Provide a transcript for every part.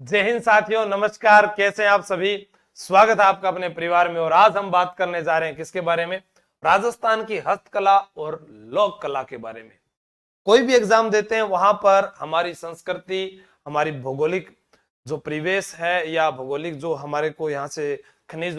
जय हिंद साथियों, नमस्कार। कैसे हैं आप सभी? स्वागत है आपका अपने परिवार में। और आज हम बात करने जा रहे हैं किसके बारे में? राजस्थान की हस्तकला और लोक कला के बारे में। कोई भी एग्जाम देते हैं वहां पर हमारी संस्कृति, हमारी भौगोलिक जो परिवेश है या भौगोलिक जो हमारे को यहाँ से खनिज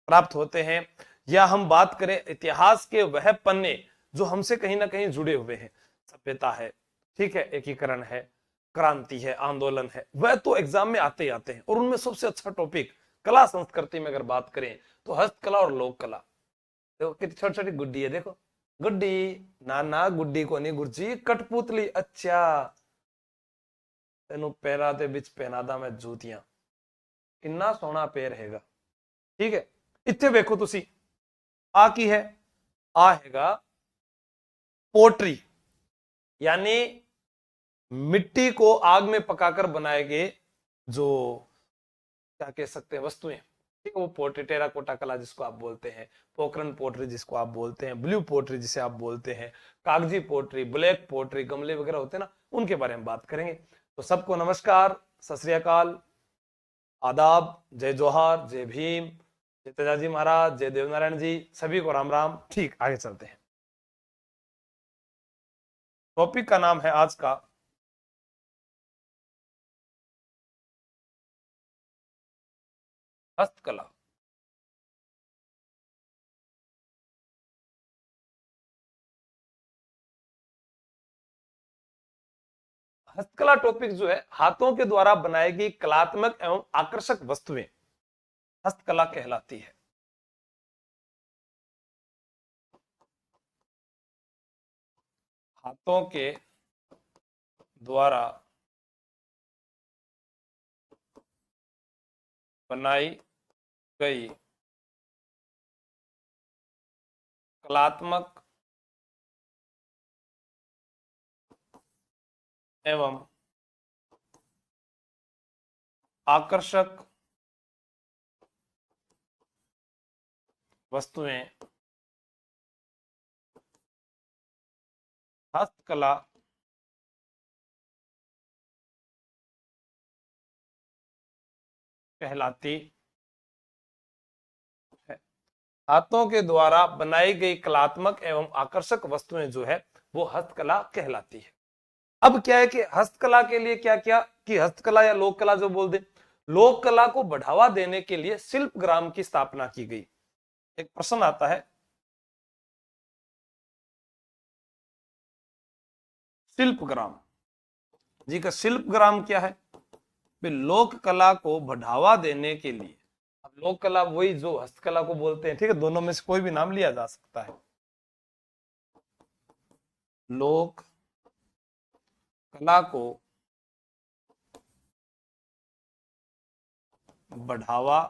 प्राप्त होते हैं, या हम बात करें इतिहास के वह पन्ने जो हमसे कहीं ना कहीं जुड़े हुए हैं, सभ्यता है, ठीक है, एकीकरण है, क्रांति है, आंदोलन है, वह तो एग्जाम में आते ही आते हैं। और उनमें सबसे अच्छा टॉपिक कला संस्कृति में अगर बात करें तो हस्तकला और लोक कला। देखो कितनी छोटी छोटी गुड्डी है, देखो गुड्डी। ना ना गुड्डी को नहीं गुरजी, कठपुतली। अच्छा, तेन पैरा दे बिच पहना दा मैं जूतियां। किन्ना सोहना पैर हैगा, ठीक है। इतने देखो तुसी, आ की है, आ हैगा पोट्री, यानी मिट्टी को आग में पकाकर बनाए गए जो क्या कह सकते हैं वस्तुएं, ठीक है, वो पोट्री, टेराकोटा कला जिसको आप बोलते हैं, पोखरन पोट्री जिसको आप बोलते हैं, ब्लू पोट्री जिसे आप बोलते हैं, कागजी पोट्री, ब्लैक पोट्री, गमले वगैरह होते हैं ना, उनके बारे में बात करेंगे। तो सबको नमस्कार, सत श्री अकाल, आदाब, जय जोहार, जय भीम, जय तेजाजी महाराज, जय देवनारायण जी, सभी को राम राम। ठीक, आगे चलते हैं। टॉपिक का नाम है आज का हस्तकला। हस्तकला टॉपिक जो है हाथों के द्वारा बनाई गई कलात्मक एवं आकर्षक वस्तुएं हस्तकला कहलाती है। हाथों के द्वारा बनाई गई कलात्मक एवं आकर्षक वस्तुएं हस्तकला कहलाती है। हाथों के द्वारा बनाई गई कलात्मक एवं आकर्षक वस्तुएं जो है वो हस्तकला कहलाती है। अब क्या है कि हस्तकला के लिए क्या क्या कि हस्तकला या लोक कला जो बोल दे, लोक कला को बढ़ावा देने के लिए शिल्प ग्राम की स्थापना की गई। एक प्रश्न आता है, शिल्प ग्राम जी का शिल्प ग्राम क्या है? लोक कला को बढ़ावा देने के लिए, अब लोक कला वही जो हस्तकला को बोलते हैं, ठीक है, दोनों में से कोई भी नाम लिया जा सकता है। लोक कला को बढ़ावा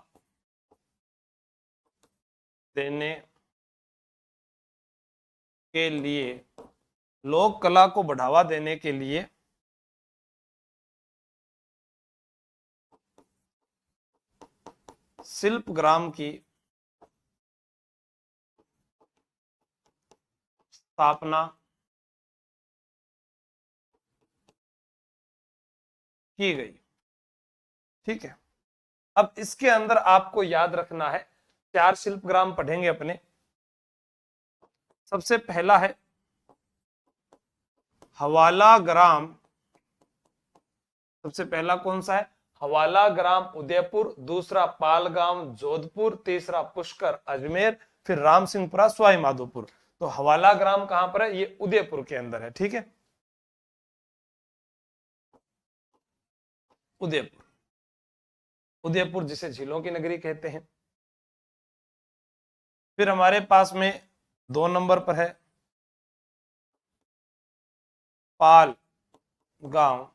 देने के लिए, लोक कला को बढ़ावा देने के लिए शिल्प ग्राम की स्थापना की गई, ठीक है। अब इसके अंदर आपको याद रखना है, 4 शिल्प ग्राम पढ़ेंगे अपने। सबसे पहला है हवाला ग्राम। सबसे पहला कौन सा है? हवाला ग्राम उदयपुर, दूसरा पालगाम जोधपुर, तीसरा पुष्कर अजमेर, फिर राम सिंहपुरा सवाई माधोपुर। तो हवाला ग्राम कहां पर है? ये उदयपुर के अंदर है, ठीक है, उदयपुर। उदयपुर जिसे झीलों की नगरी कहते हैं। फिर हमारे पास में 2 नंबर पर है पाल गांव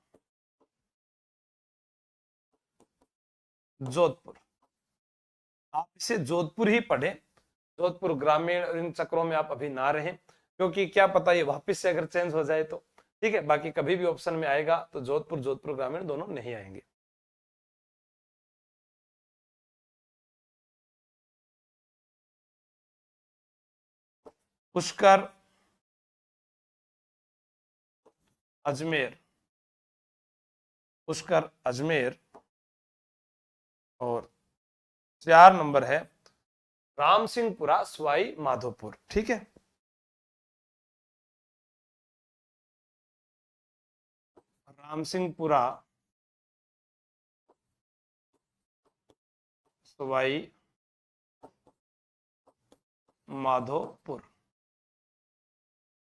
जोधपुर। आप इसे जोधपुर ही पढ़ें, जोधपुर ग्रामीण, इन चक्रों में आप अभी ना रहें, क्योंकि क्या पता ये वापस से अगर चेंज हो जाए तो, ठीक है। बाकी कभी भी ऑप्शन में आएगा तो जोधपुर, जोधपुर ग्रामीण दोनों नहीं आएंगे। पुष्कर अजमेर, पुष्कर अजमेर और 4 नंबर है राम सिंहपुरा सवाई माधोपुर। ठीक है, राम सिंहपुरा सवाई माधोपुर।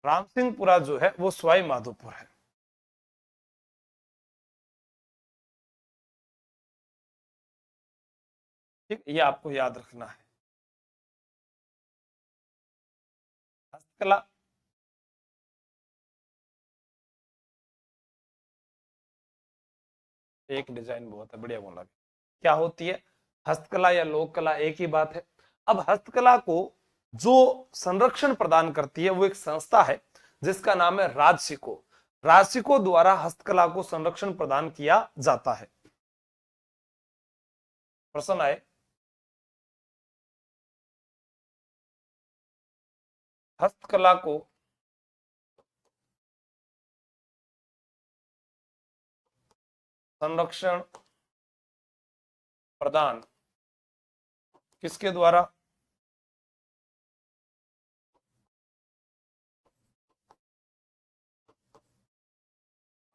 राम सिंहपुरा जो है वो सवाई माधोपुर है। ठीक, ये आपको याद रखना है। हस्तकला, एक डिजाइन बहुत है, बढ़िया बोला। क्या होती है हस्तकला या लोक कला, एक ही बात है। अब हस्तकला को जो संरक्षण प्रदान करती है वो एक संस्था है जिसका नाम है राजसिको। राजसिको द्वारा हस्तकला को संरक्षण प्रदान किया जाता है। प्रश्न आए, हस्तकला को संरक्षण प्रदान किसके द्वारा?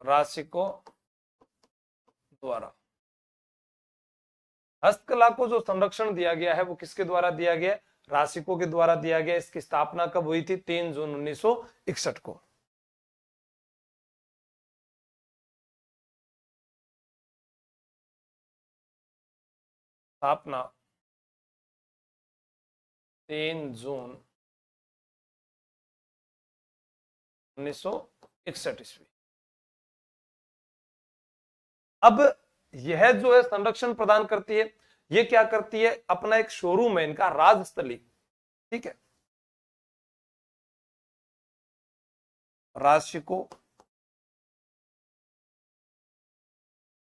राजसिको द्वारा। हस्तकला को जो संरक्षण दिया गया है वो किसके द्वारा दिया गया? राजसिको के द्वारा दिया गया। इसकी स्थापना कब हुई थी? 3 जून 1961 को। स्थापना 3 जून 1961 ईस्वी। अब यह जो है संरक्षण प्रदान करती है, ये क्या करती है? अपना एक शोरूम है इनका, राजस्थली। ठीक है, राजसिको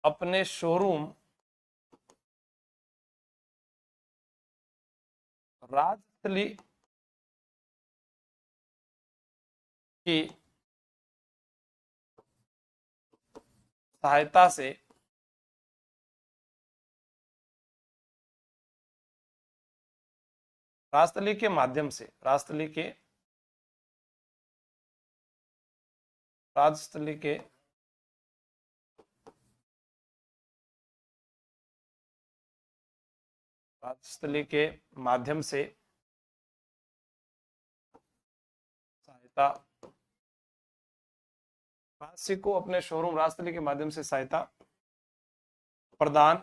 अपने शोरूम राजस्थली की सहायता से राजस्थली के माध्यम से राजस्थली के राजस्थली के माध्यम से सहायता, राजसिको अपने शोरूम राजस्थली के माध्यम से सहायता प्रदान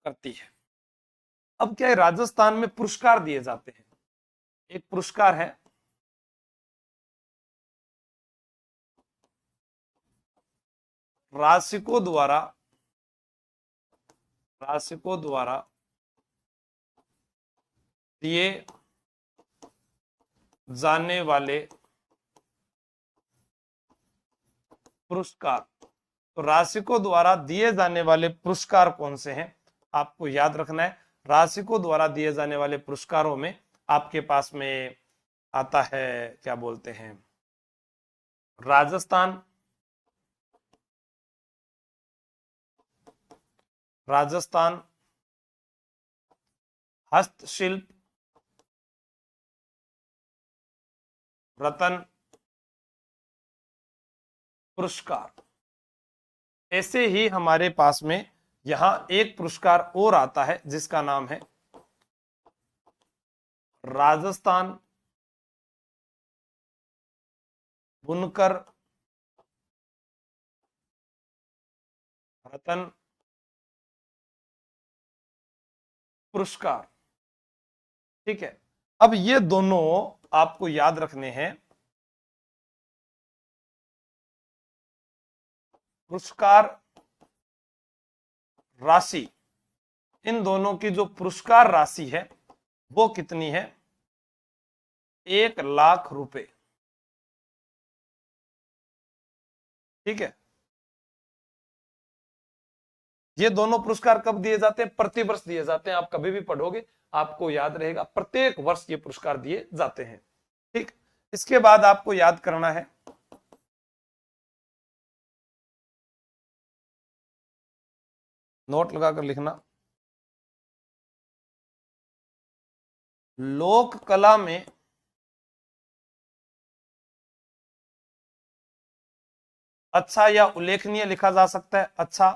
करती है। अब क्या है, राजस्थान में पुरस्कार दिए जाते हैं। एक पुरस्कार है राजसिको द्वारा दिए जाने वाले पुरस्कार। तो राजसिको द्वारा दिए जाने वाले पुरस्कार कौन से हैं? आपको याद रखना है। राजसिको द्वारा दिए जाने वाले पुरस्कारों में आपके पास में आता है, क्या बोलते हैं, राजस्थान हस्तशिल्प रत्न पुरस्कार। ऐसे ही हमारे पास में यहां एक पुरस्कार और आता है जिसका नाम है राजस्थान बुनकर रत्न पुरस्कार। ठीक है, अब ये दोनों आपको याद रखने हैं। पुरस्कार राशि, इन दोनों की जो पुरस्कार राशि है वो कितनी है? 1,00,000 रुपए। ठीक है, ये दोनों पुरस्कार कब दिए जाते हैं? प्रतिवर्ष दिए जाते हैं। आप कभी भी पढ़ोगे आपको याद रहेगा, प्रत्येक वर्ष ये पुरस्कार दिए जाते हैं। ठीक, इसके बाद आपको याद करना है नोट लगाकर लिखना। लोक कला में अच्छा या उल्लेखनीय लिखा जा सकता है। अच्छा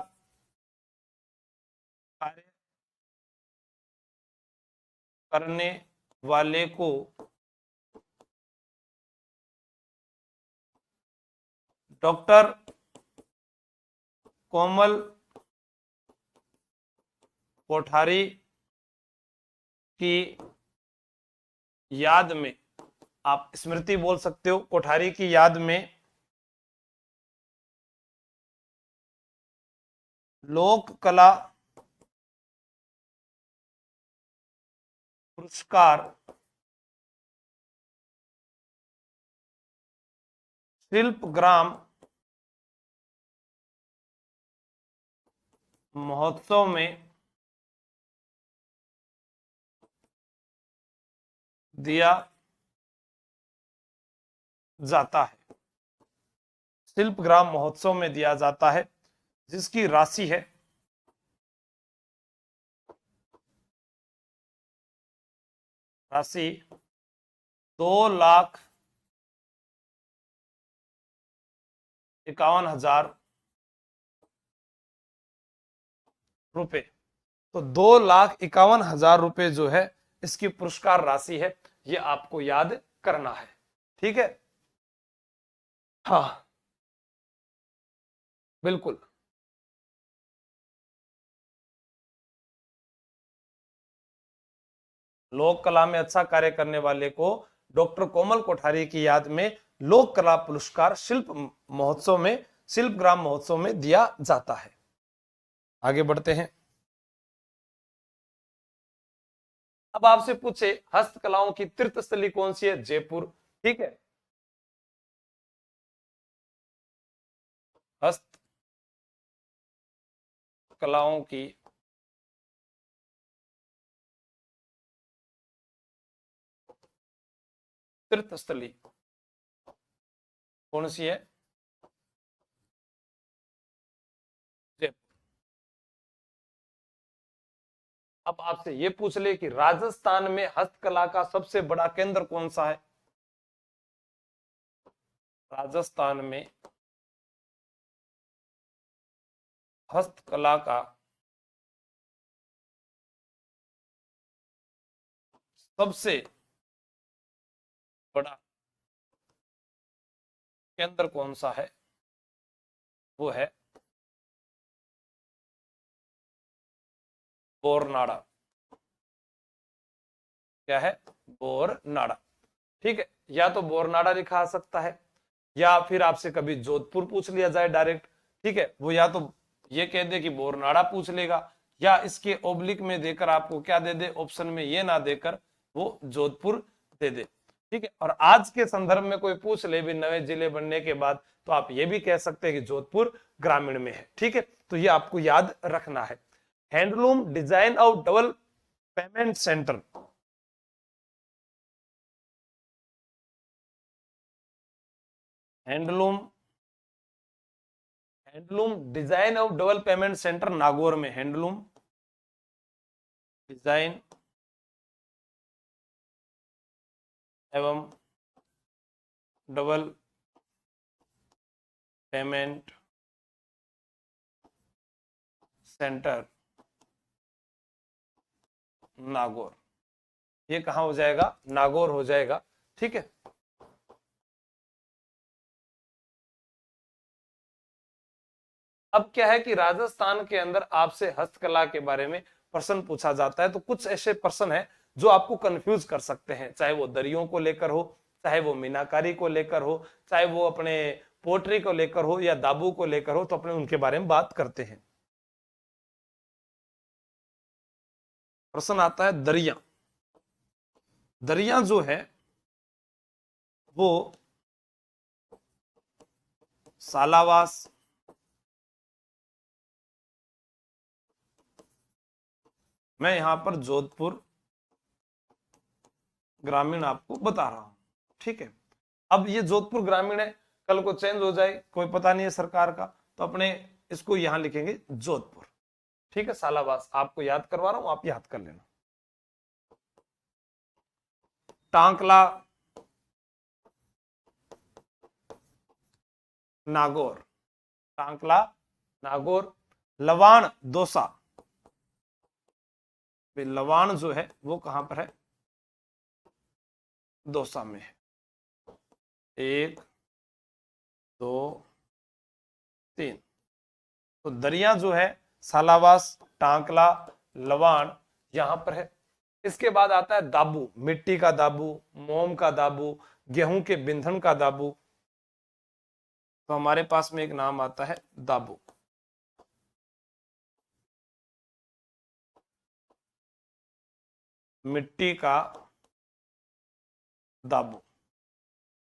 कार्य करने वाले को डॉक्टर कोमल कोठारी की याद में, आप स्मृति बोल सकते हो, कोठारी की याद में लोक कला पुरस्कार शिल्पग्राम महोत्सव में दिया जाता है। शिल्पग्राम महोत्सव में दिया जाता है, जिसकी राशि है राशि 2,51,000 रुपए। तो 2,51,000 रुपए जो है इसकी पुरस्कार राशि है, ये आपको याद करना है। ठीक है, हाँ बिल्कुल। लोक कला में अच्छा कार्य करने वाले को डॉक्टर कोमल कोठारी की याद में लोक कला पुरस्कार शिल्पग्राम महोत्सव में दिया जाता है। आगे बढ़ते हैं। अब आपसे पूछे हस्तकलाओं की तीर्थस्थली कौन सी है? जयपुर। ठीक है, हस्त कलाओं की तीर्थस्थली कौन सी है? जयपुर। अब आपसे ये पूछ ले कि राजस्थान में हस्तकला का सबसे बड़ा केंद्र कौन सा है? राजस्थान में हस्तकला का सबसे बड़ा केंद्र कौन सा है? वो है बोरनाड़ा। क्या है? बोरनाड़ा। ठीक है, या तो बोरनाड़ा लिखा आ सकता है, या फिर आपसे कभी जोधपुर पूछ लिया जाए डायरेक्ट। ठीक है, वो या तो ये कह दे कि बोरनाड़ा पूछ लेगा, या इसके ओब्लिक में देकर आपको क्या दे दे, ऑप्शन में ये ना देकर वो जोधपुर दे दे। ठीक है, और आज के संदर्भ में कोई पूछ ले भी नए जिले बनने के बाद, तो आप ये भी कह सकते हैं कि जोधपुर ग्रामीण में है। ठीक है, तो ये आपको याद रखना है। Handloom design of double payment centre, handloom design of double payment centre Nagaur में। हैंडलूम डिजाइन एवं डबल पेमेंट सेंटर नागौर, ये कहां हो जाएगा? नागौर हो जाएगा। ठीक है, अब क्या है कि राजस्थान के अंदर आपसे हस्तकला के बारे में प्रश्न पूछा जाता है, तो कुछ ऐसे प्रश्न हैं जो आपको कंफ्यूज कर सकते हैं, चाहे वो दरियों को लेकर हो, चाहे वो मीनाकारी को लेकर हो, चाहे वो अपने पोट्री को लेकर हो, या दाबू को लेकर हो, तो अपने उनके बारे में बात करते हैं। प्रश्न आता है दरिया। दरिया जो है वो सालावास, मैं यहां पर जोधपुर ग्रामीण आपको बता रहा हूं। ठीक है, अब ये जोधपुर ग्रामीण है, कल को चेंज हो जाए, कोई पता नहीं है सरकार का, तो अपने इसको यहां लिखेंगे जोधपुर। ठीक है, सालावास आपको याद करवा रहा हूं, आप याद कर लेना। टांकला, नागौर, टांकला, नागौर, लवाण, दौसा। लवाण जो है वो कहां पर है? दौसा में है। 1 2 3। तो दरिया जो है सालावास, टांकला, लवाण यहां पर है। इसके बाद आता है दाबू, मिट्टी का दाबू, मोम का दाबू, गेहूं के बिंधन का दाबू। तो हमारे पास में एक नाम आता है दाबू। मिट्टी का दाबू।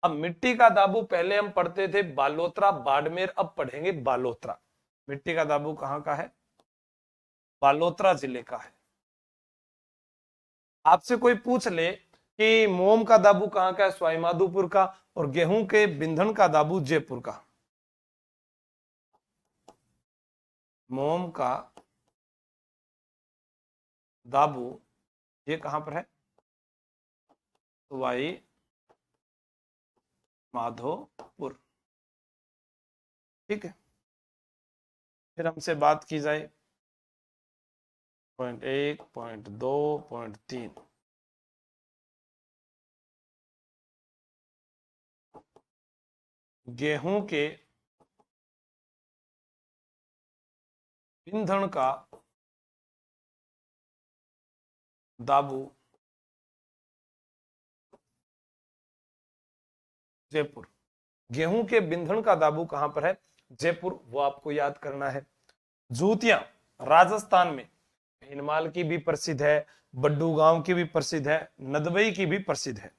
अब मिट्टी का दाबू पहले हम पढ़ते थे बालोतरा, बाड़मेर, अब पढ़ेंगे बालोतरा। मिट्टी का दाबू कहां का है? बालोतरा जिले का है। आपसे कोई पूछ ले कि मोम का दाबू कहां का है? सवाईमाधोपुर का। और गेहूं के बिंधन का दाबू जयपुर का। मोम का दाबू ये कहां पर है? सवाई माधोपुर। ठीक है, फिर हमसे बात की जाए पॉइंट 1, पॉइंट 2, पॉइंट 3। गेहूं के ईंधन का दाबू जयपुर। गेहूं के बिंधन का दाबू कहां पर है? जयपुर, वो आपको याद करना है। जूतियां राजस्थान में भीनमाल की भी प्रसिद्ध है, बड्डू गांव की भी प्रसिद्ध है, नदबई की भी प्रसिद्ध है।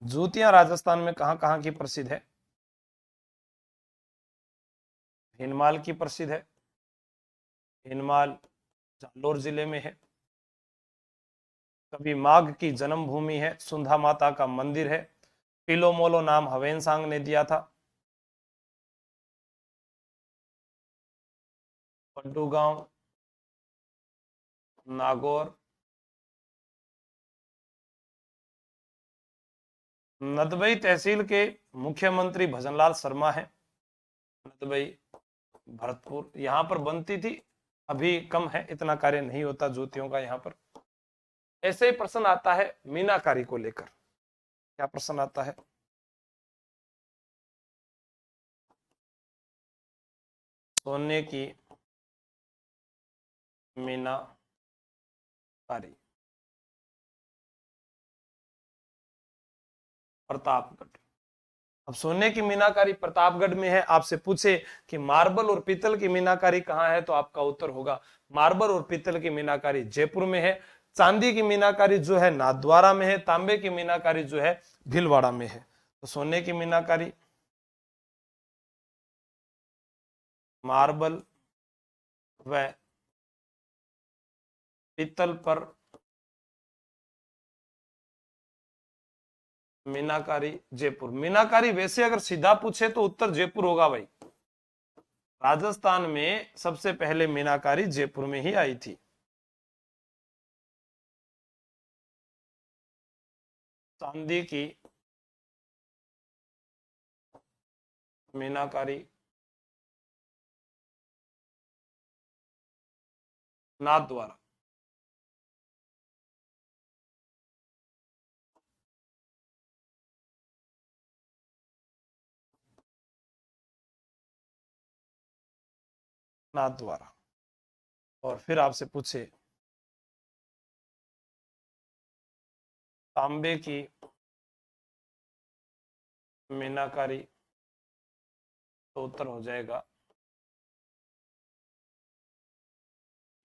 जूतियां राजस्थान में कहां कहां की प्रसिद्ध है? भीनमाल की प्रसिद्ध है। भीनमाल जालोर जिले में है। कभी माघ की जन्मभूमि है, सुंधा माता का मंदिर है। पीलो मोलो नाम हवेन सांग ने दिया था। बड्डू गांव, नागौर, नदबई तहसील के मुख्यमंत्री भजनलाल शर्मा है। नदबई, भरतपुर यहां पर बनती थी, अभी कम है, इतना कार्य नहीं होता जूतियों का यहां पर। ऐसे ही प्रश्न आता है मीनाकारी को लेकर। क्या प्रश्न आता है? सोने की मीनाकारी, प्रतापगढ़। अब सोने की मीनाकारी प्रतापगढ़ में है। आपसे पूछे कि मार्बल और पीतल की मीनाकारी कहाँ है, तो आपका उत्तर होगा मार्बल और पीतल की मीनाकारी जयपुर में है। चांदी की मीनाकारी जो है नाथद्वारा में है। तांबे की मीनाकारी जो है भीलवाड़ा में है। तो सोने की मीनाकारी, मार्बल व पीतल पर मीनाकारी जयपुर। मीनाकारी वैसे अगर सीधा पूछे तो उत्तर जयपुर होगा भाई। राजस्थान में सबसे पहले मीनाकारी जयपुर में ही आई थी। चांदी की मीनाकारी नाथद्वारा। नाथद्वारा। और फिर आपसे पूछे तांबे की मीनाकारी, तो उत्तर हो जाएगा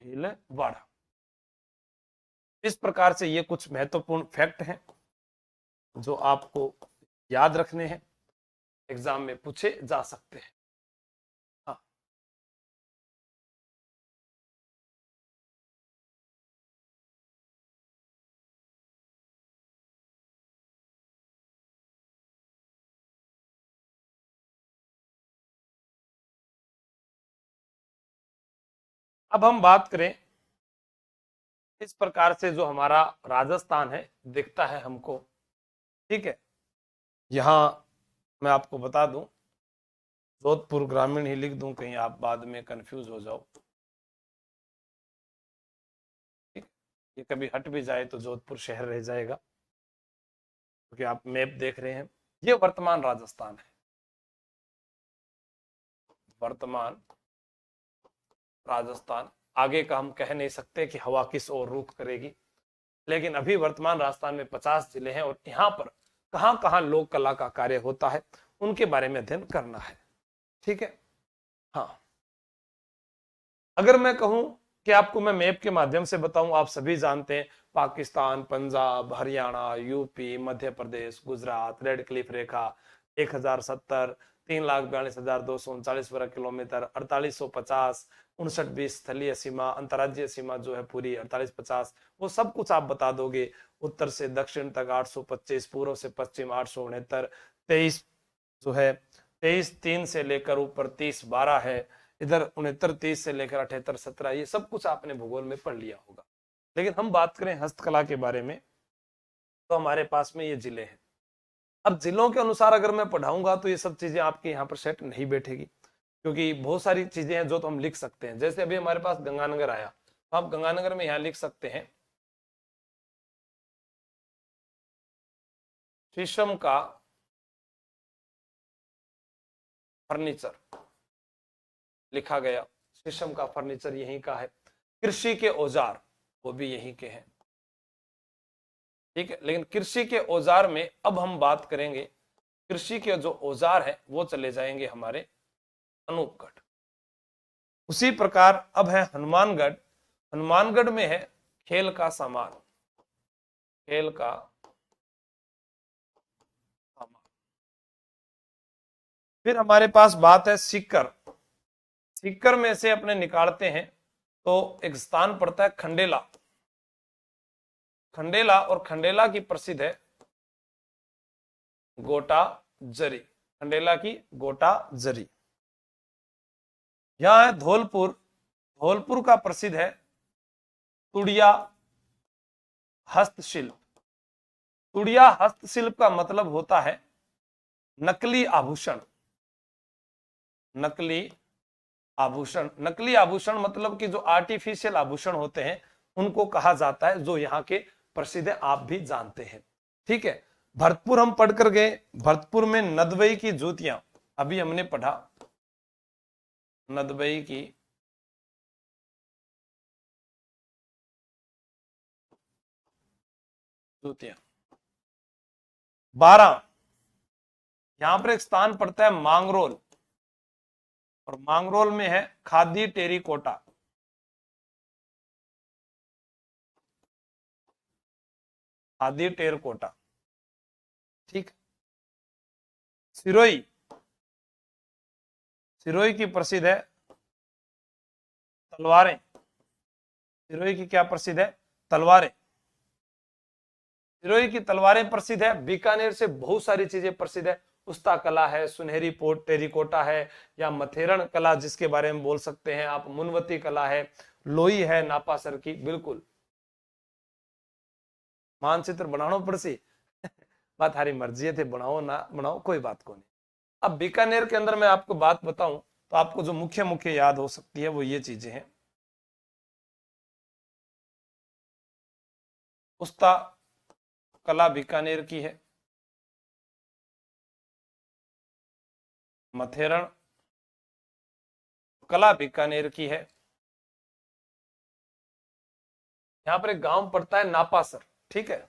भीलवाड़ा। इस प्रकार से ये कुछ महत्वपूर्ण फैक्ट हैं जो आपको याद रखने हैं, एग्जाम में पूछे जा सकते हैं। हाँ। अब हम बात करें इस प्रकार से जो हमारा राजस्थान है दिखता है हमको, ठीक है। यहां मैं आपको बता दूं, जोधपुर ग्रामीण ही लिख दूं, कहीं आप बाद में कंफ्यूज हो जाओ, ठीक। ये कभी हट भी जाए तो जोधपुर शहर रह जाएगा, क्योंकि आप मैप देख रहे हैं। ये वर्तमान राजस्थान है, वर्तमान राजस्थान। आगे का हम कह नहीं सकते कि हवा किस ओर रुख करेगी, लेकिन अभी वर्तमान राजस्थान में 50 जिले हैं और यहाँ पर कहां कहां लोक कला का कार्य होता है उनके बारे में अध्ययन करना है, ठीक है। हाँ, अगर मैं कहूं कि आपको मैं मैप के माध्यम से बताऊं, आप सभी जानते हैं Pakistan, Punjab, Haryana, UP, Madhya Pradesh, Gujarat, red Cliff रेखा 1070, 3,42,239 वर्ग किलोमीटर, 4850, 5920 स्थलीय सीमा, अंतर्राज्यीय सीमा जो है पूरी 4850, वो सब कुछ आप बता दोगे। उत्तर से दक्षिण तक 825, पूर्व से पश्चिम 869, 23 जो है 23-3 से लेकर ऊपर 30-12 है, इधर 69-30 से लेकर 78-17, ये सब कुछ आपने भूगोल में पढ़ लिया होगा। लेकिन हम बात करें हस्तकला के बारे में, तो हमारे पास में ये जिले हैं। अब जिलों के अनुसार अगर मैं पढ़ाऊंगा तो ये सब चीजें आपके यहाँ पर सेट नहीं बैठेगी, क्योंकि बहुत सारी चीजें हैं जो तो हम लिख सकते हैं। जैसे अभी हमारे पास गंगानगर आया, तो आप गंगानगर में यहाँ लिख सकते हैं शीशम का फर्नीचर लिखा गया, शीशम का फर्नीचर यहीं का है। कृषि के औजार वो भी यहीं के हैं, ठीक है। लेकिन कृषि के औजार में अब हम बात करेंगे, कृषि के जो औजार है वो चले जाएंगे हमारे अनूपगढ़। उसी प्रकार अब है हनुमानगढ़, हनुमानगढ़ में है खेल का सामान, खेल का सामान। फिर हमारे पास बात है सीकर, सीकर में से अपने निकालते हैं तो एक स्थान पड़ता है खंडेला, खंडेला, और खंडेला की प्रसिद्ध है गोटा जरी, खंडेला की गोटा जरी। यहां है धौलपुर, धौलपुर का प्रसिद्ध है तुड़िया हस्तशिल्प। तुड़िया हस्तशिल्प का मतलब होता है नकली आभूषण, नकली आभूषण। नकली आभूषण मतलब कि जो आर्टिफिशियल आभूषण होते हैं उनको कहा जाता है, जो यहाँ के प्रसिद्ध है, आप भी जानते हैं, ठीक है। भरतपुर हम पढ़ कर गए, भरतपुर में नदबई की जूतियां अभी हमने पढ़ा, नदबई की जूतियां। 12 यहां पर एक स्थान पड़ता है मांगरोल, और मांगरोल में है खादी टेरिकोटा, खादी टेरिकोटा, ठीक। सिरोही, सिरोही की प्रसिद्ध है तलवारें, सिरोही की क्या प्रसिद्ध है? तलवारें। सिरोही की तलवारें प्रसिद्ध है। बीकानेर से बहुत सारी चीजें प्रसिद्ध है, उस्ता कला है, सुनहरी पोट टेरिकोटा है, या मथेरण कला जिसके बारे में बोल सकते हैं आप, मुनवती कला है, लोई है नापासर की, बिल्कुल। मानचित्र बनाना पड़सी बात थारी मर्जी थे, बनाओ ना बनाओ कोई बात को नहीं। अब बीकानेर के अंदर मैं आपको बात बताऊं तो आपको जो मुख्य मुख्य याद हो सकती है वो ये चीजें हैं। उस्ता कला बीकानेर की है, मथेरण कला बीकानेर की है। यहां पर एक गांव पड़ता है नापासर, ठीक है।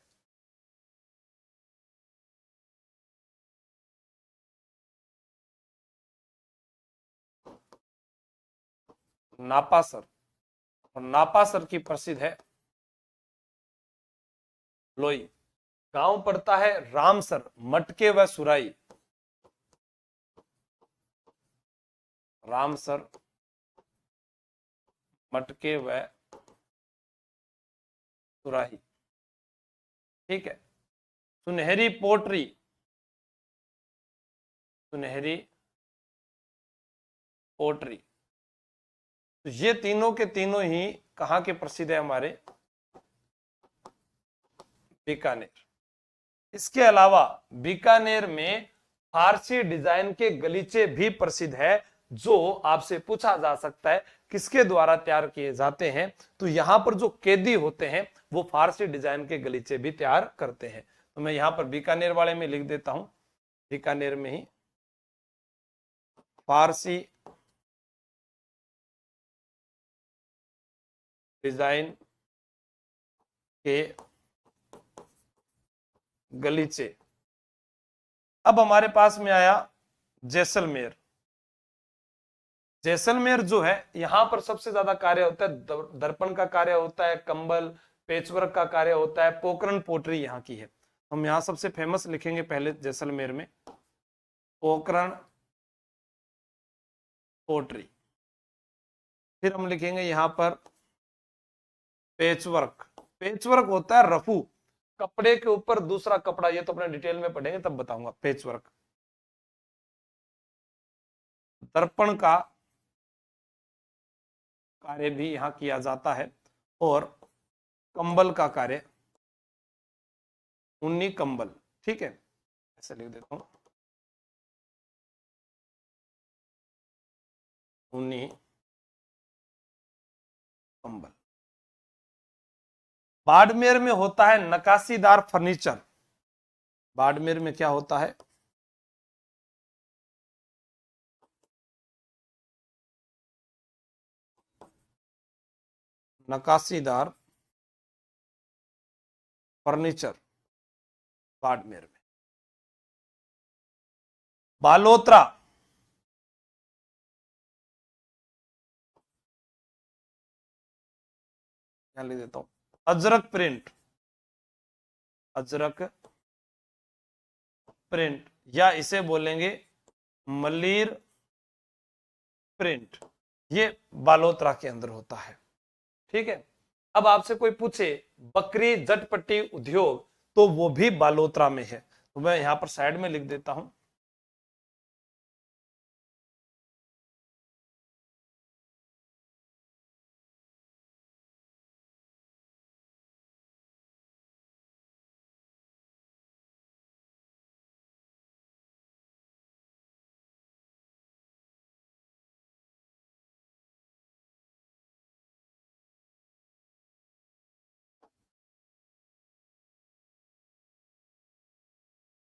नापासर, और नापासर की प्रसिद्ध है लोई। गांव पड़ता है रामसर, मटके व सुराई, रामसर मटके व सुराही, ठीक है। सुनहरी पोटरी, सुनहरी पोटरी, तो ये तीनों के तीनों ही कहाँ के प्रसिद्ध है? हमारे बीकानेर। इसके अलावा बीकानेर में फारसी डिजाइन के गलीचे भी प्रसिद्ध है, जो आपसे पूछा जा सकता है किसके द्वारा तैयार किए जाते हैं। तो यहां पर जो कैदी होते हैं वो फारसी डिजाइन के गलीचे भी तैयार करते हैं। तो मैं यहां पर बीकानेर वाले में लिख देता हूं, बीकानेर में ही फारसी डिजाइन के गलीचे। अब हमारे पास में आया जैसलमेर। जैसलमेर जो है यहां पर सबसे ज्यादा कार्य होता है दर्पण का कार्य होता है, कंबल पेचवर्क का कार्य होता है, पोखरण पोटरी यहाँ की है। हम यहाँ सबसे फेमस लिखेंगे पहले जैसलमेर में पोखरण पोटरी। फिर हम लिखेंगे यहाँ पर पेचवर्क। पेचवर्क होता है रफू, कपड़े के ऊपर दूसरा कपड़ा, ये तो अपने डिटेल में पढ़ेंगे तब बताऊंगा। पेचवर्क दर्पण का कार्य भी यहां किया जाता है, और कंबल का कार्य ऊनी कंबल। ठीक है, ऐसे लिख देता हूं ऊनी कंबल। बाड़मेर में होता है नकाशीदार फर्नीचर। बाड़मेर में क्या होता है? नकाशीदार फर्नीचर बाड़मेर में। बालोतरा यहां लिख देता हूं अजरक प्रिंट। अजरक प्रिंट या इसे बोलेंगे मलीर प्रिंट, ये बालोतरा के अंदर होता है। ठीक है, अब आपसे कोई पूछे बकरी जटपट्टी उद्योग, तो वो भी बालोतरा में है। तो मैं यहां पर साइड में लिख देता हूं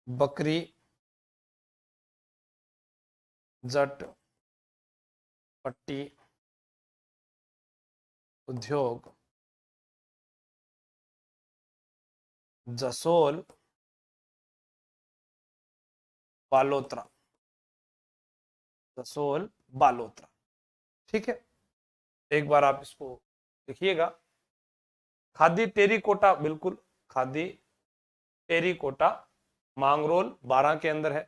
बकरी जट पट्टी उद्योग जसोल बालोतरा। जसोल बालोतरा। ठीक है, एक बार आप इसको लिखिएगा। खादी टेरीकोटा, बिल्कुल खादी टेरीकोटा मांगरोल 12 के अंदर है।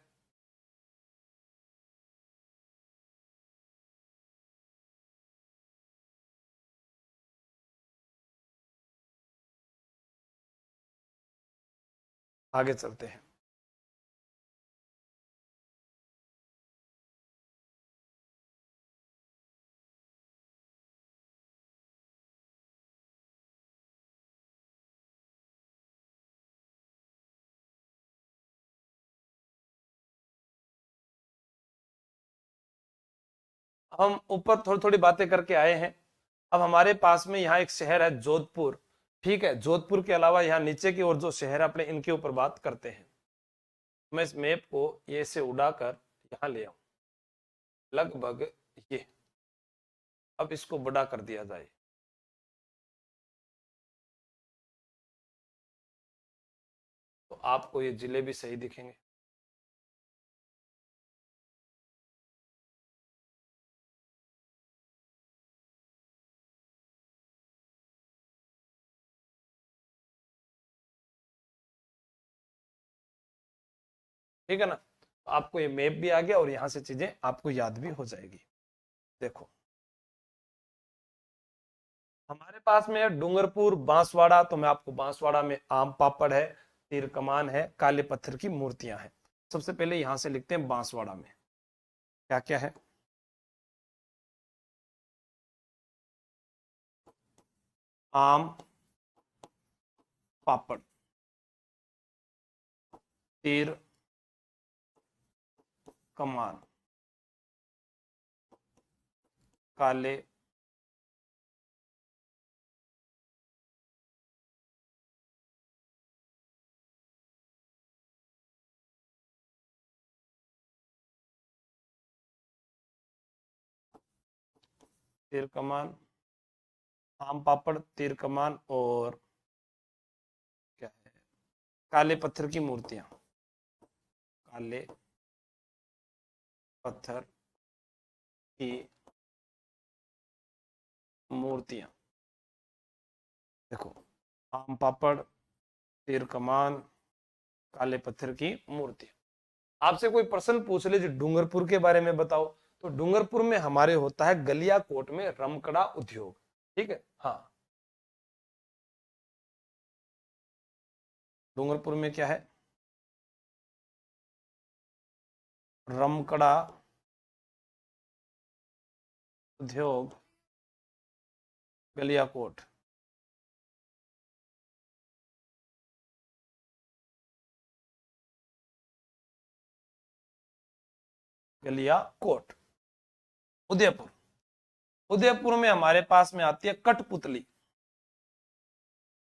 आगे चलते हैं। हम ऊपर थोड़ी थोड़ी बातें करके आए हैं। अब हमारे पास में यहाँ एक शहर है जोधपुर। ठीक है, जोधपुर के अलावा यहाँ नीचे की ओर जो शहर अपने इनके ऊपर बात करते हैं। मैं इस मैप को ये से उड़ाकर यहाँ ले आऊं, लगभग ये। अब इसको बड़ा कर दिया जाए, तो आपको ये जिले भी सही दिखेंगे। ठीक है ना, तो आपको ये मैप भी आ गया और यहां से चीजें आपको याद भी हो जाएगी। देखो हमारे पास में है डूंगरपुर बांसवाड़ा, तो मैं आपको बांसवाड़ा में आम पापड़ है, तीर कमान है, काले पत्थर की मूर्तियां हैं। सबसे पहले यहां से लिखते हैं बांसवाड़ा में क्या क्या है। आम पापड़, तीर कमान, काले तीर कमान, आम पापड़, तीर कमान और क्या है, काले पत्थर की मूर्तियां, काले पत्थर की मूर्तियां। देखो, आम पापड़, तीर कमान, काले पत्थर की मूर्तियां। आपसे कोई प्रश्न पूछ ले जो डूंगरपुर के बारे में बताओ, तो डूंगरपुर में हमारे होता है गलियाकोट में रमकड़ा उद्योग। ठीक है, हाँ, डूंगरपुर में क्या है, रमकड़ा उद्योग, गलियाकोट। गलियाकोट, उदयपुर। उदयपुर में हमारे पास में आती है कठपुतली,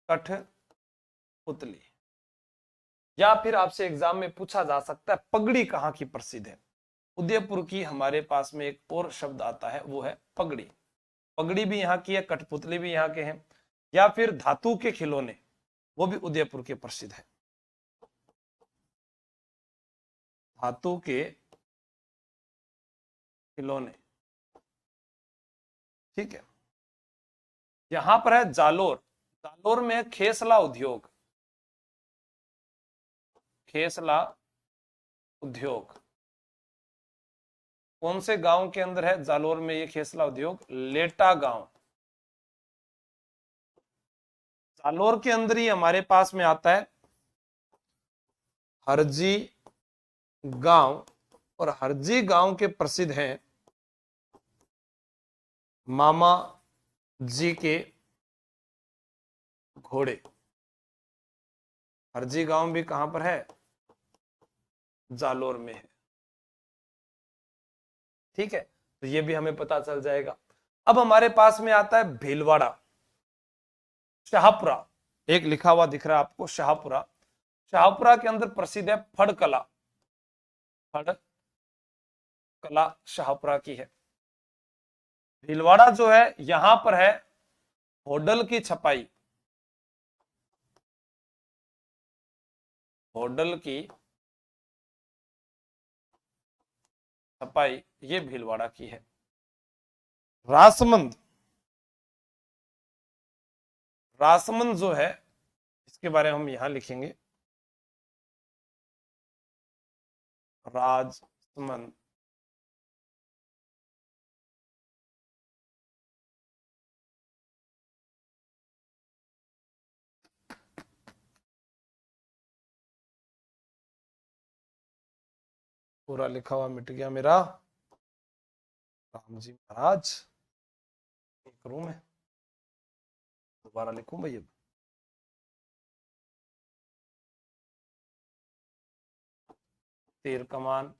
कठपुतली। या फिर आपसे एग्जाम में पूछा जा सकता है पगड़ी कहाँ की प्रसिद्ध है। उदयपुर की हमारे पास में एक और शब्द आता है, वो है पगड़ी। पगड़ी भी यहाँ की है, कठपुतली भी यहाँ के हैं। या फिर धातु के खिलौने, वो भी उदयपुर के प्रसिद्ध है। धातु के खिलौने, ठीक है। यहां पर है जालोर, जालोर में है खेसला उद्योग, खेसला उद्योग। कौन से गांव के अंदर है जालोर में ये खेसला उद्योग, लेटा गांव। जालोर के अंदर ही हमारे पास में आता है हरजी गांव, और हरजी गांव के प्रसिद्ध हैं मामा जी के घोड़े। हरजी गांव भी कहां पर है, जालोर में है। ठीक है, तो ये भी हमें पता चल जाएगा। अब हमारे पास में आता है भीलवाड़ा, शाहपुरा। एक लिखा हुआ दिख रहा है आपको, शाहपुरा। शाहपुरा के अंदर प्रसिद्ध है फड़ कला, फड़ कला शाहपुरा की है। भीलवाड़ा जो है यहां पर है होडल की छपाई, होडल की छपाई, ये भीलवाड़ा की है। रासमंद, रासमंद जो है इसके बारे में हम यहां लिखेंगे, राजमंद। पूरा लिखा हुआ मिट गया मेरा, राम जी महाराज। करूं मैं, दोबारा लिखूं भाई अब। तीर कमान,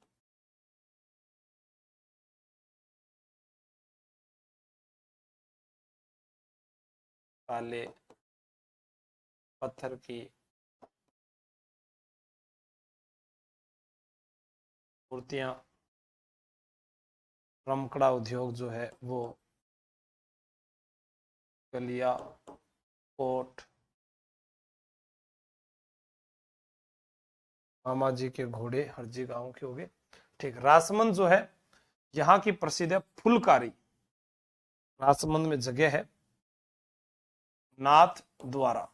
काले पत्थर की मूर्तियां, रमकड़ा उद्योग जो है वो गलिया कोट, मामा जी के घोड़े, हरजी गांव के हो गए। ठीक, रासमंद जो है यहाँ की प्रसिद्ध है फुलकारी। रासमंद में जगह है नाथ द्वारा,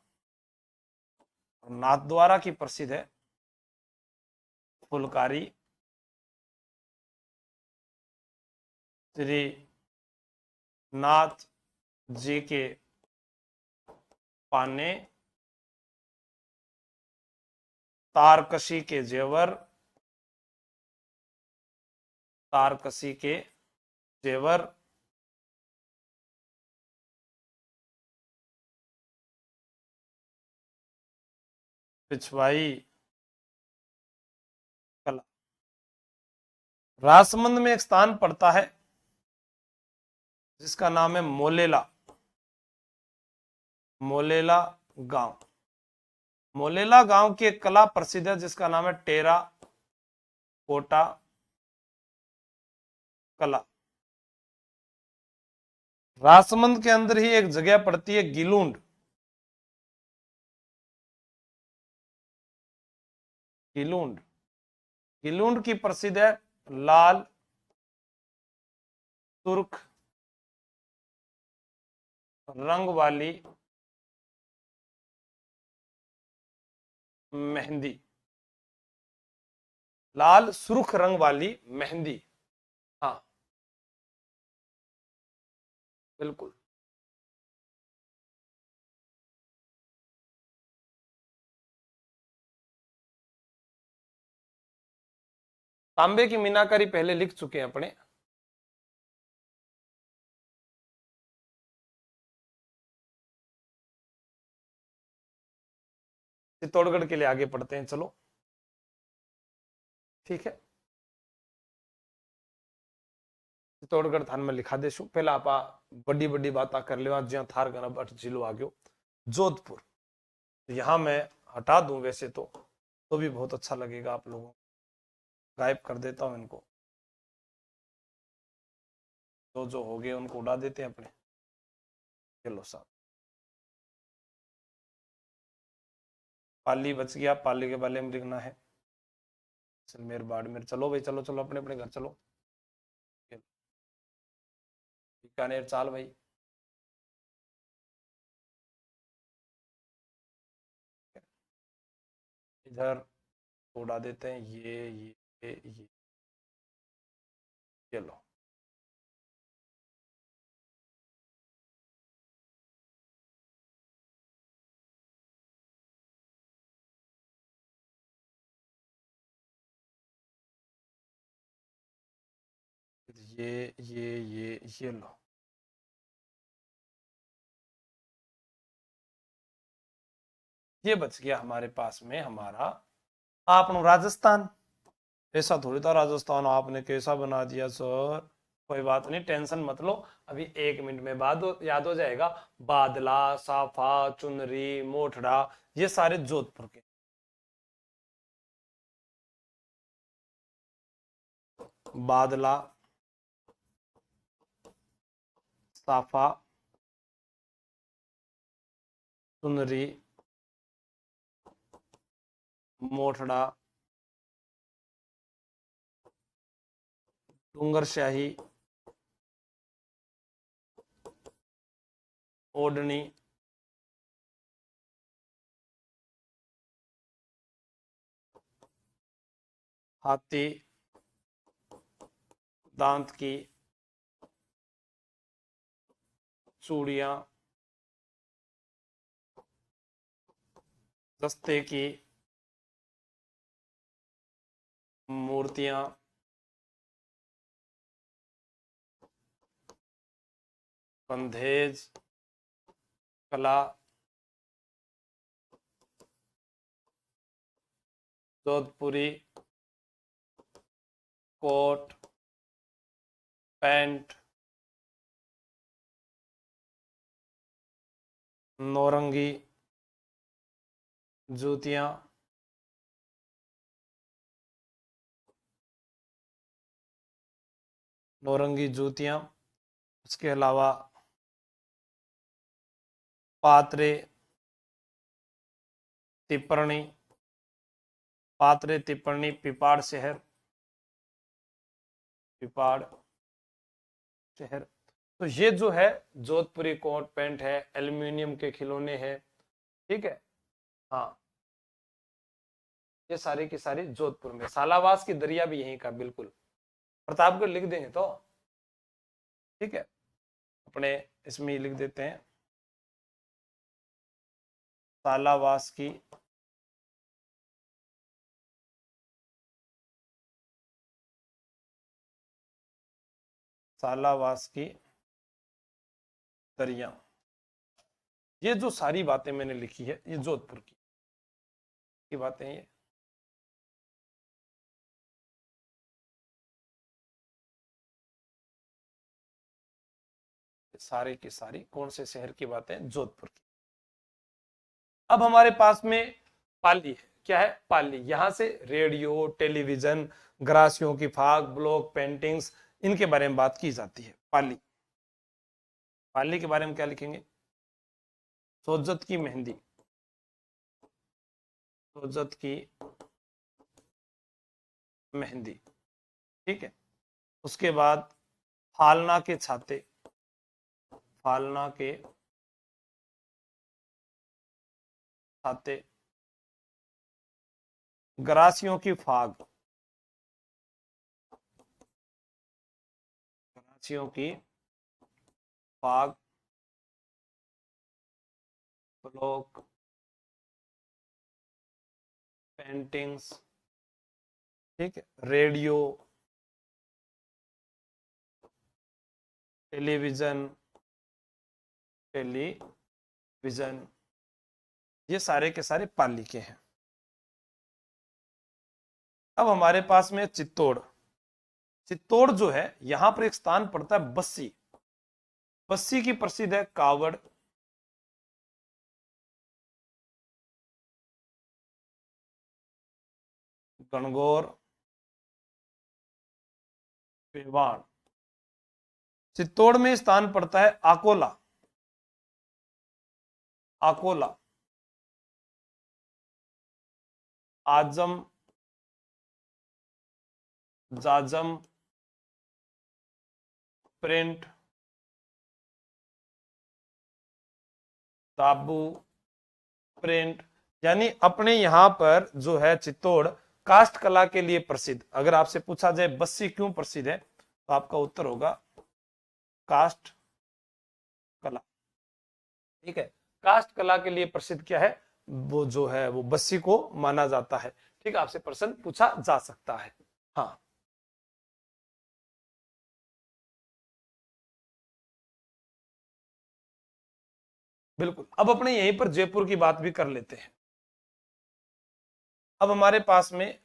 और नाथ द्वारा की प्रसिद्ध है फुलकारी श्री नाथ जी के पाने, तारकशी के जेवर, तारकशी के जेवर, पिछवाई कला। राजसमंद में एक स्थान पड़ता है जिसका नाम है मोलेला, मोलेला गांव। मोलेला गांव की एक कला प्रसिद्ध है जिसका नाम है टेरा कोटा कला। राजसमंद के अंदर ही एक जगह पड़ती है गिलूंड, गिलूंड, गिलूंड की प्रसिद्ध है लाल सुर्ख रंग वाली मेहंदी, लाल सुर्ख रंग वाली मेहंदी। हाँ बिल्कुल। तांबे की मीनाकारी पहले लिख चुके हैं अपने। चित्तौड़गढ़ के लिए आगे पढ़ते हैं, चलो ठीक है। चित्तौड़गढ़ थान में लिखा देशु पहला आप बड़ी बड़ी बात कर ले ज्यादा थार गना बट जिलो आ गयो जोधपुर। यहां मैं हटा दूं वैसे तो भी बहुत अच्छा लगेगा आप लोगों को। गायब कर देता हूं इनको, जो हो गए उनको उड़ा देते हैं अपने। चलो साहब, पाली बच गया, पाली के बाले में लिखना है जैसलमेर बाड़मेर। चलो भाई चलो चलो अपने अपने घर चलो। बीकानेर चाल भाई। इधर उड़ा देते हैं ये चलो। ये लो। ये बच गया हमारे पास में हमारा आपनो राजस्थान। ऐसा थोड़ी था राजस्थान आपने कैसा बना दिया सर। कोई बात नहीं, टेंशन मत लो, अभी 1 मिनट में बाद याद हो जाएगा। बादला, साफा, चुनरी, मोठड़ा, ये सारे जोधपुर के। बादला, साफा, चुनरी, मोठड़ा, डूंगरशाही, ओढ़नी, हाथी दांत की, चूड़ियां, दस्ते की मूर्तियां, बंधेज कला, जोधपुरी कोट पैंट, नौरंगी जूतियां, नौरंगी जूतियां, उसके अलावा पात्रे तिपरनी, पात्रे तिपरनी, पिपाड़ शहर, पिपाड़ शहर। तो ये जो है जोधपुरी कोट पैंट है, एल्यूमिनियम के खिलौने हैं, ठीक है। हाँ ये सारी की सारी जोधपुर में। सालावास की दरिया भी यहीं का बिल्कुल, प्रतापगढ़ लिख देंगे तो ठीक है, अपने इसमें ही लिख देते हैं सालावास की सालावास की दरिया। ये जो सारी बातें मैंने लिखी है ये जोधपुर की। की बातें ये। सारी की सारी कौन से शहर की बातें? जोधपुर की। अब हमारे पास में पाली है। क्या है? पाली। यहां से रेडियो, टेलीविजन, ग्रासियों की फाग, ब्लॉक पेंटिंग्स, इनके बारे में बात की जाती है। पाली। पाली के बारे में क्या लिखेंगे? सोजत की मेहंदी। सोजत की मेहंदी। ठीक है। उसके बाद फालना के छाते। फालना के छाते। गरासियों की फाग। गरासियों की फाग। Block paintings. ठीक है। रेडियो, टेलीविजन, टेलीविजन, ये सारे के सारे पाली के हैं। अब हमारे पास में चित्तौड़। चित्तौड़ जो है, यहां पर एक स्थान पड़ता है बस्सी। बस्सी की प्रसिद्ध है कावड़। गणगौर, पेवाड़। चित्तौड़ में स्थान पड़ता है आकोला। आकोला, आजम, जाजम, प्रिंट, ताबू, प्रिंट। यानी अपने यहां पर जो है चित्तौड़ काष्ठ कला के लिए प्रसिद्ध। अगर आपसे पूछा जाए बस्सी क्यों प्रसिद्ध है, तो आपका उत्तर होगा काष्ठ कला। ठीक है। काष्ठ कला के लिए प्रसिद्ध क्या है? वो जो है वो बस्सी को माना जाता है। ठीक है, आपसे प्रश्न पूछा जा सकता है। हाँ, बिल्कुल। अब अपने यहीं पर जयपुर की बात भी कर लेते हैं। अब हमारे पास में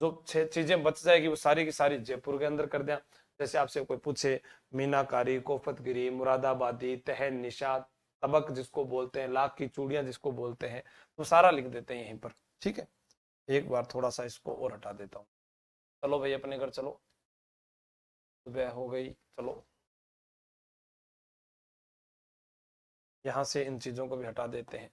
जो छह चीजें बच जाएगी वो सारी की सारी जयपुर के अंदर कर दिया। जैसे आपसे कोई पूछे मीनाकारी, कोफतगिरी, मुरादाबादी, तहन निशात, तबक जिसको बोलते हैं, लाख की चूड़ियां जिसको बोलते हैं, तो सारा लिख देते हैं यहीं पर। ठीक है। एक बार थोड़ा सा इसको और हटा देता हूँ। चलो भाई अपने घर चलो, सुबह हो गई। चलो यहां से इन चीजों को भी हटा देते हैं।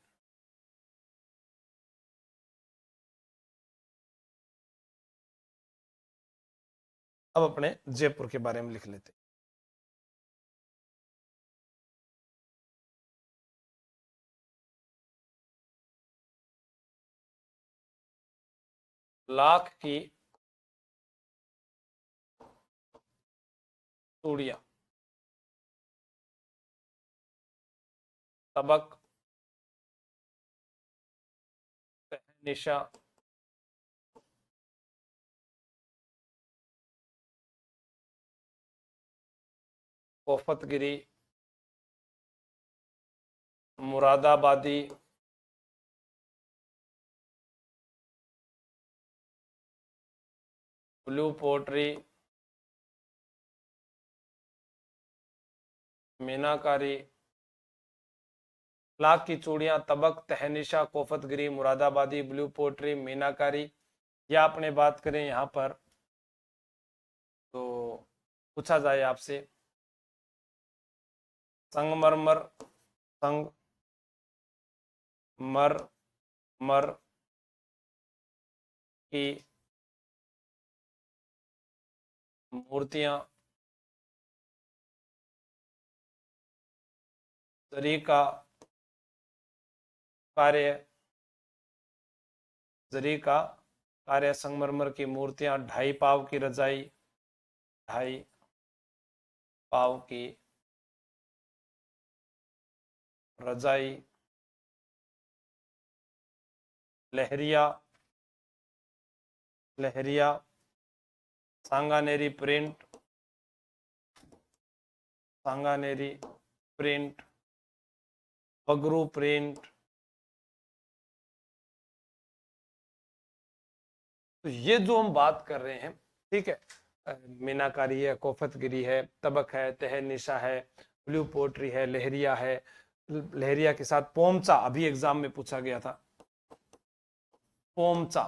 अब अपने जयपुर के बारे में लिख लेते हैं। लाख की चूड़ियां, तबक, निशा, कोफतगिरी, मुरादाबादी, ब्लू पोट्री, मीनाकारी, लाख की चूड़ियां, तबक, तहनीशा, कोफतगिरी, मुरादाबादी, ब्लू पोट्री, मीनाकारी। या अपने बात करें यहाँ पर तो पूछा जाए आपसे संगमरमर, संगमरमर की मूर्तियां, जरी का कार्य, जरी का कार्य, संगमरमर की मूर्तियां, 2.5 पाव की रजाई, 2.5 पाव की रजाई, Leheriya, Leheriya, Sanganeri print, Sanganeri print, Bagru print, तो ये जो हम बात कर रहे हैं, ठीक है, मीनाकारी है, कोफतगिरी है, तबक है, तहनिशा है, ब्लू पोट्री है, लहरिया है, लहरिया के साथ पोमचा अभी एग्जाम में पूछा गया था, पोमचा,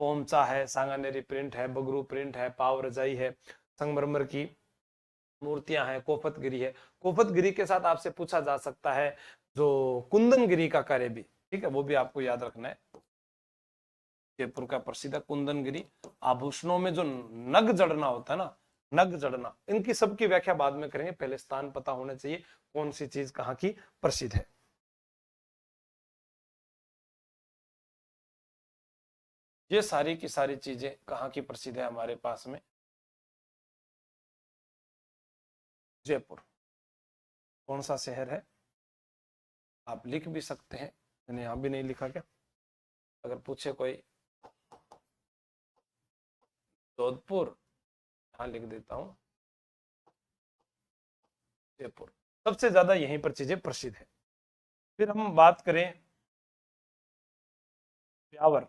पोमचा है, सांगानेरी प्रिंट है, बगरू प्रिंट है, पाव रजाई है, संगमरमर की मूर्तियां हैं, कोफतगिरी है। कोफतगिरी के साथ आपसे पूछा जा सकता है जो कुंदनगिरी का कार्य भी, ठीक है, वो भी आपको याद रखना है। जयपुर का प्रसिद्ध है कुंदनगिरी। आभूषणों में जो नग जड़ना होता है ना, नग जड़ना, इनकी सबकी व्याख्या बाद में करेंगे, पहले स्थान पता होना चाहिए कौन सी चीज कहाँ की प्रसिद्ध है। ये सारी की सारी चीजें कहाँ की प्रसिद्ध है हमारे पास में, जयपुर। कौन सा शहर है, आप लिख भी सकते हैं, मैंने यहां भी नहीं लिखा क्या, अगर पूछे कोई जोधपुर, यहां लिख देता हूं जयपुर। सबसे ज्यादा यहीं पर चीजें प्रसिद्ध है। फिर हम बात करें ब्यावर।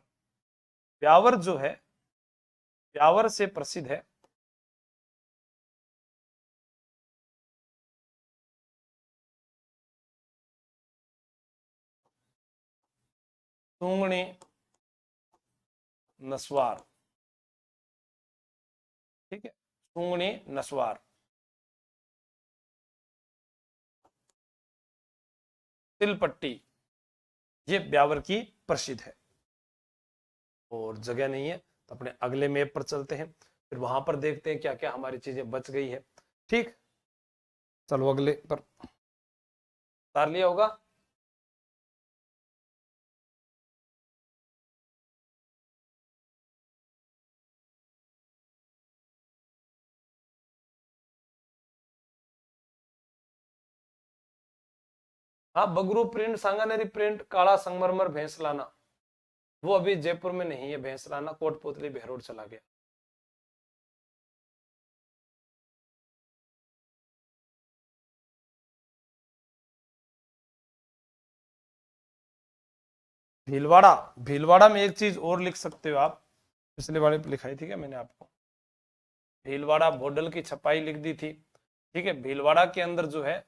ब्यावर जो है, ब्यावर से प्रसिद्ध है सूंगणी नस्वार, ठीक है, सूंगणी नस्वार, तिलपट्टी, ये ब्यावर की प्रसिद्ध है। और जगह नहीं है तो अपने अगले मैप पर चलते हैं, फिर वहां पर देखते हैं क्या क्या हमारी चीजें बच गई है। ठीक, चलो अगले पर उतार लिया होगा। हाँ, बगरू प्रिंट, सांगानेरी प्रिंट, काला संगमरमर, भैंसलाना, वो अभी जयपुर में नहीं है। भैंसलाना कोटपुतली बहरोड चला गया। भीलवाड़ा, भीलवाड़ा में एक चीज और लिख सकते हो आप, पिछले वाले पे लिखाई थी क्या मैंने आपको, भीलवाड़ा भोडल की छपाई लिख दी थी, ठीक है। भीलवाड़ा के अंदर जो है,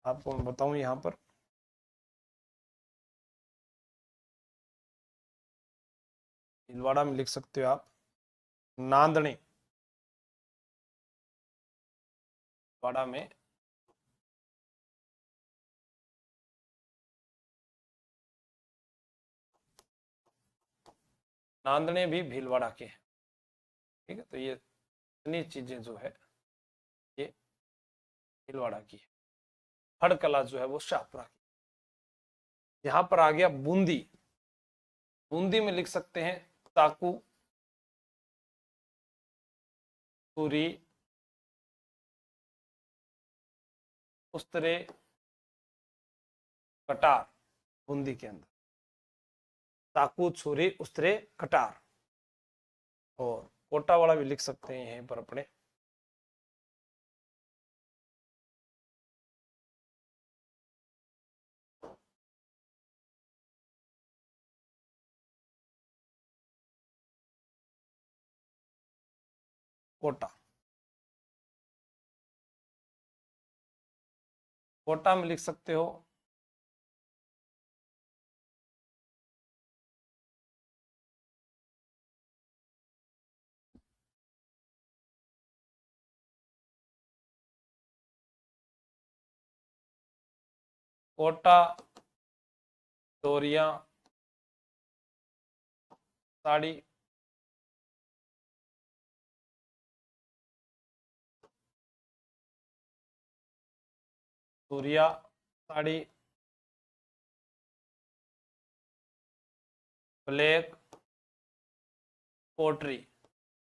आपको मैं बताऊं यहां पर, भीलवाड़ा में लिख सकते हो आप नांदने, वाड़ा में नांदने भी भीलवाड़ा के हैं, ठीक है। तो ये इतनी चीजें जो है ये भीलवाड़ा की है। हड़कला जो है वो शाहपुरा की। यहां पर आ गया बूंदी। बूंदी में लिख सकते हैं ताकू, सूरी, उस्तरे, कटार, बूंदी के अंदर ताकू, छुरी, उस्तरे, कटार। और कोटा वाला भी लिख सकते हैं यहीं पर अपने, कोटा। कोटा में लिख सकते हो कोटा, तोरिया, साड़ी, तोरिया, साड़ी, ब्लैक पोट्री।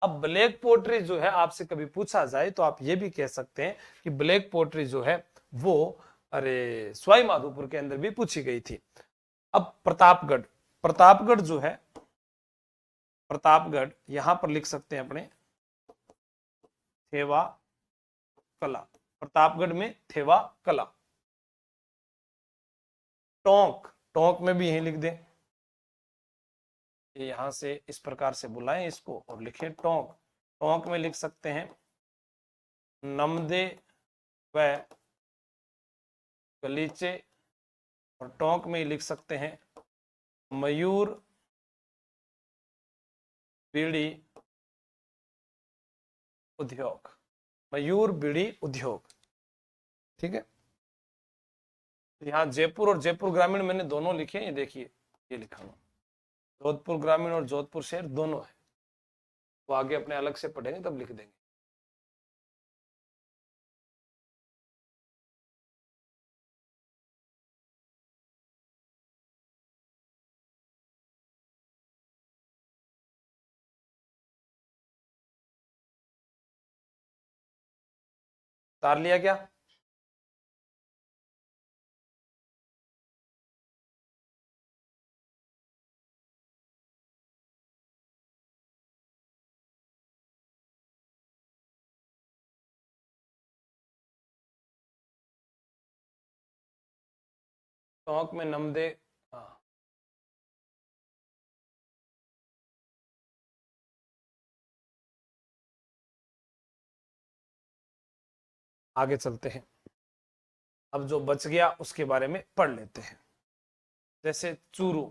अब ब्लैक पोट्री जो है आपसे कभी पूछा जाए तो आप ये भी कह सकते हैं कि ब्लैक पोट्री जो है वो, अरे, सवाई माधोपुर के अंदर भी पूछी गई थी। अब प्रतापगढ़, प्रतापगढ़ जो है, प्रतापगढ़ यहां पर लिख सकते हैं अपने थेवा कला। प्रतापगढ़ में थेवा कला। टोंक, टोंक में भी यही लिख दें, ये यहां से इस प्रकार से बुलाएं इसको और लिखें टोंक। टोंक में लिख सकते हैं नमदे व गलीचे, और टोंक में ही लिख सकते हैं मयूर बीड़ी उद्योग, मयूर बीड़ी उद्योग। ठीक है, यहाँ जयपुर और जयपुर ग्रामीण मैंने दोनों लिखे, ये देखिए ये लिखा हुआ, जोधपुर ग्रामीण और जोधपुर शहर दोनों है। वो आगे अपने अलग से पढ़ेंगे तब लिख देंगे। तार लिया क्या? टोंक में नमदे, हाँ आगे चलते हैं। अब जो बच गया उसके बारे में पढ़ लेते हैं। जैसे चूरू,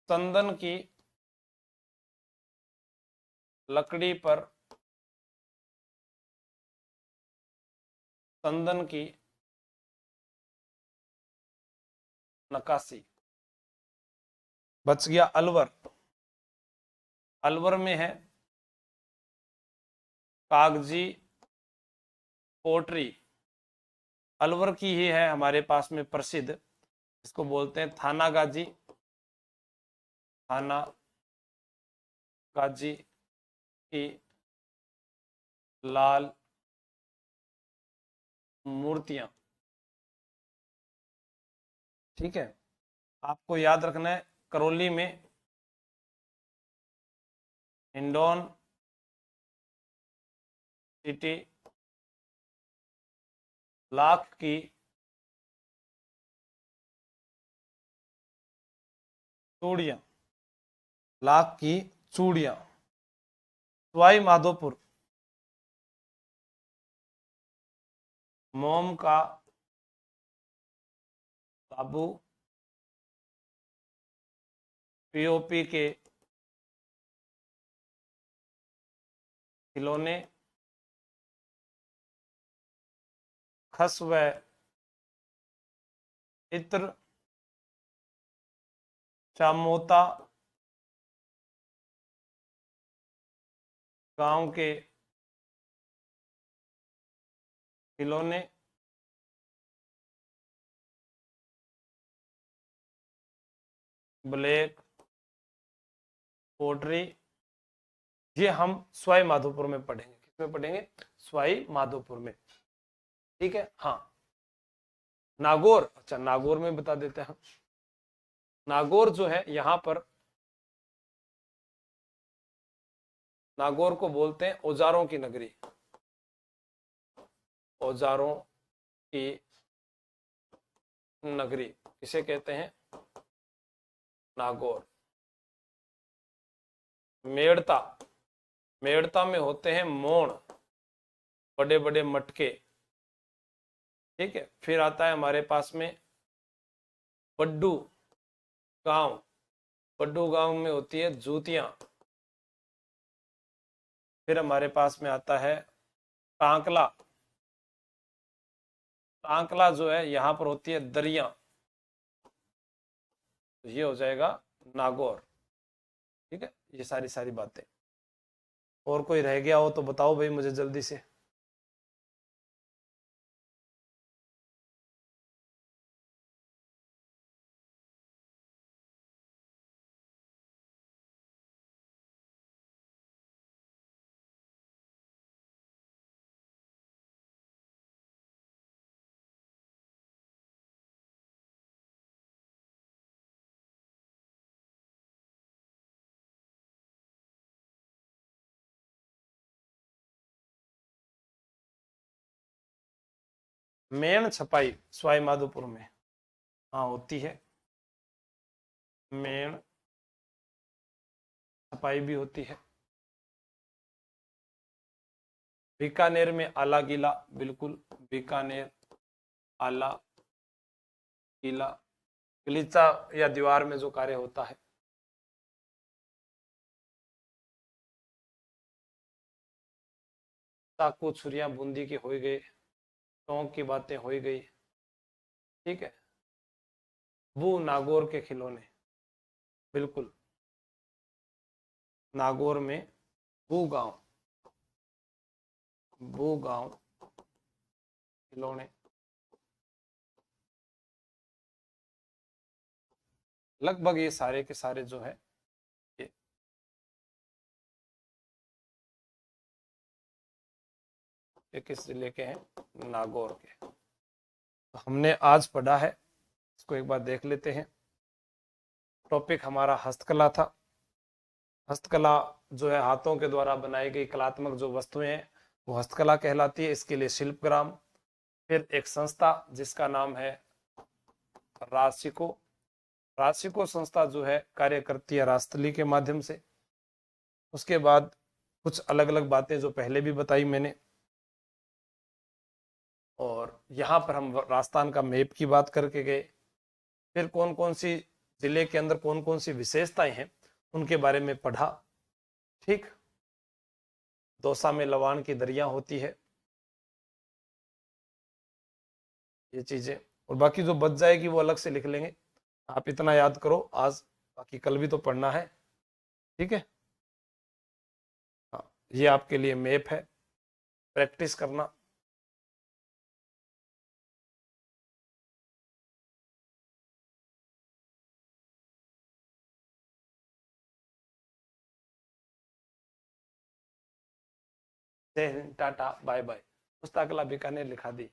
चंदन की लकड़ी पर चंदन की नक्काशी। बच गया अलवर। अलवर में है कागजी पोट्री। अलवर की ही है हमारे पास में प्रसिद्ध, इसको बोलते हैं थाना गाजी। थाना गाजी की लाल मूर्तियां। ठीक है, आपको याद रखना है करौली में हिंडौन सिटी लाख की चूड़ियां, लाख की चूड़ियां। सवाई माधोपुर मोम का साबू, पीओपी के खिलौने, खस व इत्र, चामोता गांव के खिलौने, ब्लैक पोट्री। ये हम सवाई माधोपुर में पढ़ेंगे। किसमें पढ़ेंगे? सवाई माधोपुर में। ठीक है, हाँ नागौर, अच्छा नागौर में बता देते हैं। नागौर जो है यहां पर, नागौर को बोलते हैं औजारों की नगरी। औजारों की नगरी किसे कहते हैं? नागौर। मेड़ता, मेड़ता में होते हैं मोण, बड़े बड़े मटके। ठीक है, फिर आता है हमारे पास में बड्डू गांव। बड्डू गांव में होती है जूतियां। फिर हमारे पास में आता है टांकला। टांकला जो है यहां पर होती है दरिया। तो ये हो जाएगा नागौर। ठीक है, ये सारी सारी बातें। और कोई रह गया हो तो बताओ भाई मुझे जल्दी से। मेन छपाई सवाई माधोपुर में हाँ होती है, मेन छपाई भी होती है। बीकानेर में आला किला, बिल्कुल बीकानेर आला किला, गलीचा या दीवार में जो कार्य होता है। चाकू छुरियां बूंदी की हो गई, टोंक की बातें हो गई, ठीक है। वो नागौर के खिलौने, बिल्कुल नागौर में बू गांव खिलौने, लगभग ये सारे के सारे जो है ये किस जिले के हैं, नागौर के। तो हमने आज पढ़ा है, इसको एक बार देख लेते हैं। टॉपिक हमारा हस्तकला था। हस्तकला जो है हाथों के द्वारा बनाई गई कलात्मक जो वस्तुएं हैं वो हस्तकला कहलाती है। इसके लिए शिल्पग्राम, फिर एक संस्था जिसका नाम है राशिको। राशिको संस्था जो है कार्य करती है राजतली के माध्यम से। उसके बाद कुछ अलग अलग बातें जो पहले भी बताई मैंने, और यहाँ पर हम राजस्थान का मैप की बात करके गए। फिर कौन कौन सी जिले के अंदर कौन कौन सी विशेषताएं हैं उनके बारे में पढ़ा, ठीक। दौसा में लवाण की दरिया होती है, ये चीजें। और बाकी जो बच जाएगी वो अलग से लिख लेंगे। आप इतना याद करो आज, बाकी कल भी तो पढ़ना है, ठीक है। हाँ, ये आपके लिए मैप है, प्रैक्टिस करना। जय हिंद, टाटा बाय बाय। पुस्तकालय बीकानेर लिखा दी।